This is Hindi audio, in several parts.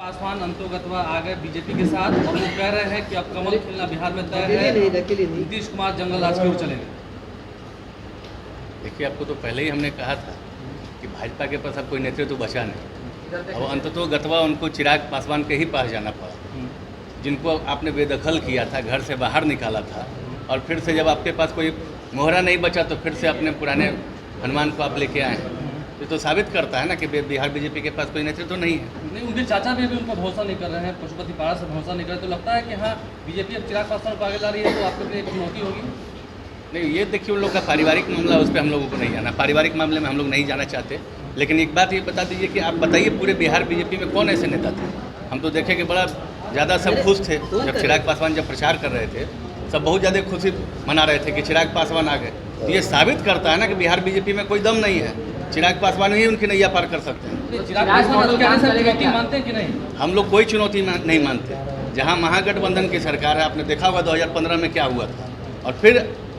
पासवान अंतोगतवा आ गए बीजेपी के साथ और वो कह रहे हैं कि अब कमल खिलना बिहार में तय है, नीतीश कुमार जंगल राज की ओर चलेंगे। देखिए, आपको तो पहले ही हमने कहा था कि भाजपा के पास अब कोई नेतृत्व बचा नहीं और अंततोगतवा उनको चिराग पासवान के ही पास जाना पड़ा, जिनको आपने बेदखल किया था, घर से बाहर निकाला था, और फिर से जब आपके पास कोई मोहरा नहीं बचा तो फिर से अपने पुराने हनुमान को आप लेके आए हैं। तो साबित करता है ना कि बिहार बीजेपी के पास कोई नेतृत्व नहीं है। नहीं, उनके चाचा भी अभी उनका भरोसा नहीं कर रहे हैं, पशुपति पारा से भरोसा नहीं कर रहे, तो लगता है कि हाँ बीजेपी अब चिराग पासवान को आगे ला रही है, तो आपके लिए एक चुनौती होगी। नहीं, ये देखिए, उन लोग का पारिवारिक मामला, उस पर हम लोगों को नहीं जाना, पारिवारिक मामले में हम लोग नहीं जाना चाहते। लेकिन एक बात ये बता दीजिए कि आप बताइए पूरे बिहार बीजेपी में कौन ऐसे नेता थे? हम तो देखे कि बड़ा ज़्यादा सब खुश थे जब चिराग पासवान जब प्रचार कर रहे थे, सब बहुत ज़्यादा खुशी मना रहे थे कि चिराग पासवान आ गए। तो ये साबित करता है ना कि बिहार बीजेपी में कोई दम नहीं है, चिराग पासवान ही उनकी नैया पार कर सकते हैं। चिराग पासवान चुनौती मानते हैं कि नहीं? हम लोग कोई चुनौती नहीं मानते। जहां महागठबंधन की सरकार है, आपने देखा होगा 2015 में क्या हुआ था, और फिर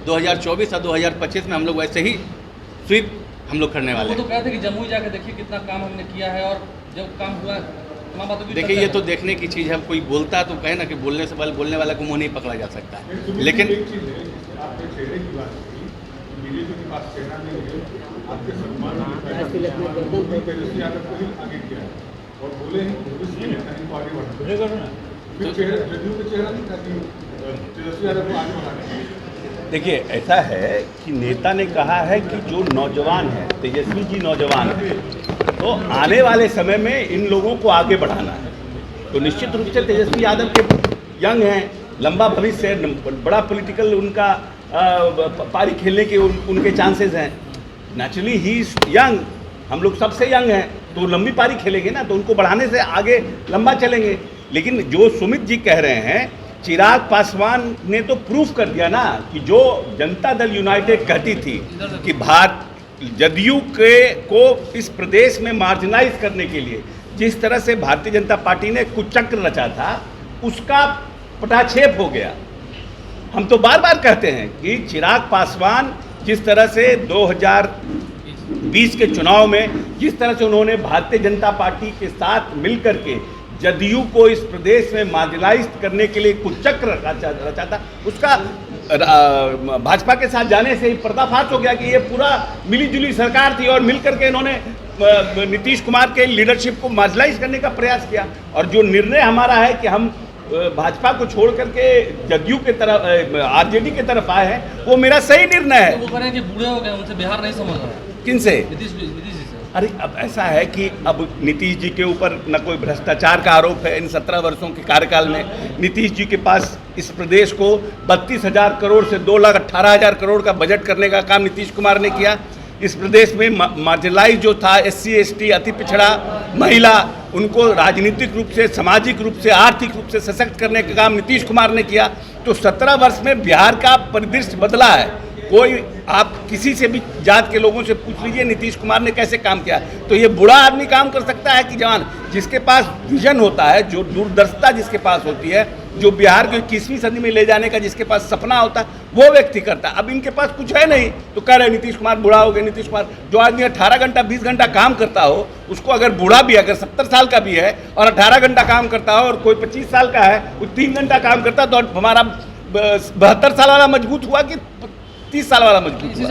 2024 और 2025 में हम लोग वैसे ही स्वीप हम लोग करने वाले हैं। वो तो कहते हैं कि जमुई जाके देखिए कितना काम हमने किया है, और जब काम हुआ तमाम बातों की देखिए, ये तो देखने की चीज़ है। कोई बोलता है तो कहे ना कि बोलने से पहले बोलने वाला को मुँह नहीं पकड़ा जा सकता है। लेकिन देखिए, ऐसा है कि नेता ने कहा है कि जो नौजवान है, तेजस्वी जी नौजवान है, तो आने वाले समय में इन लोगों को आगे बढ़ाना है। तो निश्चित रूप से तेजस्वी यादव के यंग हैं, लंबा भविष्य है, बड़ा पॉलिटिकल उनका पारी खेलने के उनके चांसेस हैं। नेचुरली ही इज यंग, हम लोग सबसे यंग हैं, तो लंबी पारी खेलेंगे ना, तो उनको बढ़ाने से आगे लंबा चलेंगे। लेकिन जो सुमित जी कह रहे हैं, चिराग पासवान ने तो प्रूफ कर दिया ना कि जो जनता दल यूनाइटेड कहती थी कि जदयू को इस प्रदेश में मार्जिनाइज करने के लिए जिस तरह से भारतीय जनता पार्टी ने कुचक्र रचा था, उसका पटाक्षेप हो गया। हम तो बार बार कहते हैं कि चिराग पासवान जिस तरह से 2020 के चुनाव में जिस तरह से उन्होंने भारतीय जनता पार्टी के साथ मिलकर के जदयू को इस प्रदेश में मार्जिनाइज करने के लिए कुचक्र रचा था, उसका भाजपा के साथ जाने से ही पर्दाफाश हो गया कि ये पूरा मिलीजुली सरकार थी और मिलकर के इन्होंने नीतीश कुमार के लीडरशिप को मार्जिनाइज करने का प्रयास किया। और जो निर्णय हमारा है कि हम भाजपा को छोड़ करके जदयू के तरफ, आरजेडी के तरफ आए हैं, वो मेरा सही निर्णय है। तो वो कह रहे हैं कि बूढ़े हो गए, उनसे बिहार नहीं समझ रहा है। किनसे? नीतीश जी से। अरे, अब ऐसा है कि अब नीतीश जी के ऊपर न कोई भ्रष्टाचार का आरोप है। इन 17 वर्षों के कार्यकाल में नीतीश जी के पास इस प्रदेश को 32,000 करोड़ से 2,18,000 करोड़ का बजट करने का काम नीतीश कुमार ने किया। इस प्रदेश में मार्जिनलाइज जो था, SC ST, अति पिछड़ा, महिला, उनको राजनीतिक रूप से, सामाजिक रूप से, आर्थिक रूप से सशक्त करने का काम नीतीश कुमार ने किया। तो 17 वर्ष में बिहार का परिदृश्य बदला है। कोई आप किसी से भी जात के लोगों से पूछ लीजिए नीतीश कुमार ने कैसे काम किया। तो ये बूढ़ा आदमी काम कर सकता है कि जवान? जिसके पास विजन होता है, जो दूरदर्शिता जिसके पास होती है, जो बिहार को 21वीं सदी में ले जाने का जिसके पास सपना होता है, वो व्यक्ति करता है। अब इनके पास कुछ है नहीं, तो कह रहे नीतीश कुमार बूढ़ा हो गए। नीतीश कुमार, जो आदमी 18 घंटा 20 घंटा काम करता हो, उसको अगर बूढ़ा भी, अगर 70 साल का भी है और 18 घंटा काम करता हो, और कोई 25 साल का है वो 3 घंटा काम करता, तो हमारा 72 साल वाला मजबूत हुआ कि 30 साल वाला मजबूत हुआ?